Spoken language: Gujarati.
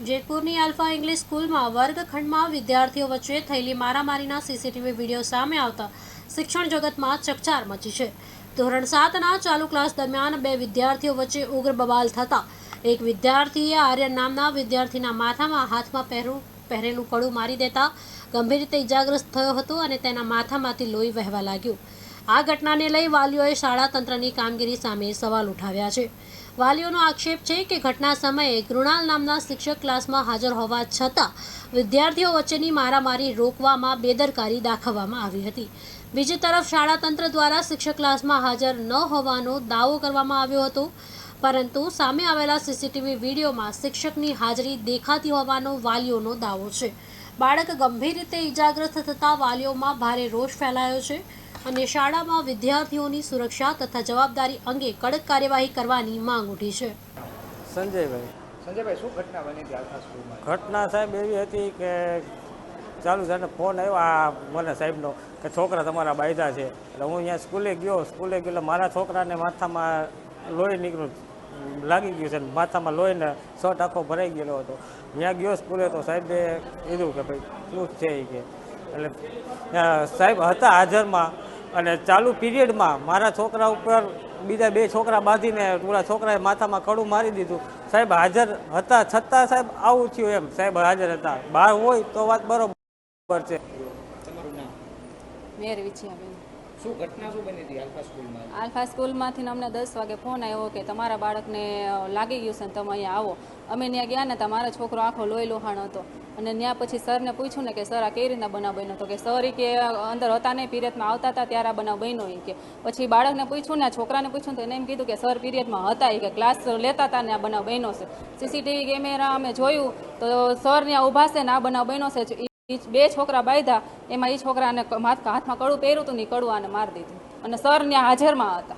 જેતપુરની આલ્ફા ઇંગ્લિશ સ્કૂલમાં વર્ગખંડમાં વિદ્યાર્થીઓ વચ્ચે થયેલી મારામારીના સીસીટીવી વિડીયો સામે આવતા શિક્ષણ જગતમાં ચકચાર મચી છે। ધોરણ 7ના ચાલુ ક્લાસ દરમિયાન બે વિદ્યાર્થીઓ વચ્ચે ઉગ્ર બબાલ થતા એક વિદ્યાર્થીએ આર્યન નામના વિદ્યાર્થીના માથામાં હાથમાં પહેરેલું કડું મારી દેતા ગંભીર રીતે ઇજાગ્રસ્ત થયો હતો અને તેના માથામાંથી લોહી વહેવા લાગ્યું। આ ઘટનાને લઈ વાલીઓએ શાળા તંત્રની કામગીરી સામે સવાલ ઉઠાવ્યા છે। વાલીઓનો આક્ષેપ છે કે ઘટના સમયે કૃણાલ નામના શિક્ષક ક્લાસમાં હાજર હોવા છતાં વિદ્યાર્થીઓ વચ્ચેની મારામારી રોકવામાં બેદરકારી દાખવવામાં આવી હતી। બીજી તરફ શાળા તંત્ર દ્વારા શિક્ષક ક્લાસમાં હાજર ન હોવાનો દાવો કરવામાં આવ્યો હતો, પરંતુ સામે આવેલા સીસીટીવી વિડીયોમાં શિક્ષકની હાજરી દેખાતી હોવાનો વાલીઓનો દાવો છે। બાળક ગંભીર રીતે ઇજાગ્રસ્ત થતા વાલીઓમાં ભારે રોષ ફેલાયો છે અને શાળામાં વિદ્યાર્થીઓની સુરક્ષા તથા જવાબદારી અંગે કડક કાર્યવાહી કરવાની માંગ ઉઠી છે। સંજયભાઈ, શું ઘટના બની હતી આલ્ફા સ્કૂલમાં? ઘટના સાહેબ એવી હતી કે ચાલુ જાણે ફોન આવ્યો આ મને સાહેબનો કે છોકરા તમારા બાયધા છે। એટલે હું અહીંયા સ્કૂલે ગયો એટલે મારા છોકરાને માથામાં લોહી નીકળ્યું લાગી ગયું છે, માથામાં લોહીને શર્ટ આખો ભરાઈ ગયેલો હતો। ત્યાં ગયો સ્કૂલે તો સાહેબે કીધું કે ભાઈ શું છે એ કે, એટલે સાહેબ હતા હાજરમાં અને ચાલુ પીરિયડમાં મારા છોકરા ઉપર બીજા બે છોકરા બાંધીને પૂરા છોકરાએ માથામાં કડું મારી દીધું। સાહેબ હાજર હતા છતાં સાહેબ આવું થયું એમ, સાહેબ હાજર હતા, બહાર હોય તો વાત બરોબર છે। તમારું નામ? મેર વિછિયાબેન। શું ઘટના શું બની હતી આલ્ફા સ્કૂલમાં? આલ્ફા સ્કૂલમાંથી અમને 10 વાગે ફોન આવ્યો કે તમારા બાળકને લાગી ગયું છે ને તમે અહીંયા આવો। અમે ત્યાં ગયા ને તો મારો છોકરો આખો લોહી લોહાણ હતો અને ત્યાં પછી સરને પૂછ્યું ને કે સર આ કઈ રીતના બનાવ બન્યો? તો કે સર કે અંદર હતા નહીં, પીરિયડમાં આવતા હતા ત્યારે આ બનાવ બન્યો કે। પછી બાળકને પૂછ્યું ને છોકરાને પૂછ્યું તો એને એમ કીધું કે સર પીરિયડમાં હતા કે ક્લાસ લેતા હતા ને આ બનાવ બન્યો છે। સીસીટીવી કેમેરા અમે જોયું તો સર ત્યાં ઊભા છે ને આ બનાવ બન્યો છે। બે છોકરા બાંધ્યા, એમાં એ છોકરાને હાથમાં કડું પહેર્યું હતું ને કડું આને મારી દીધું અને સર ત્યાં હાજરમાં હતા।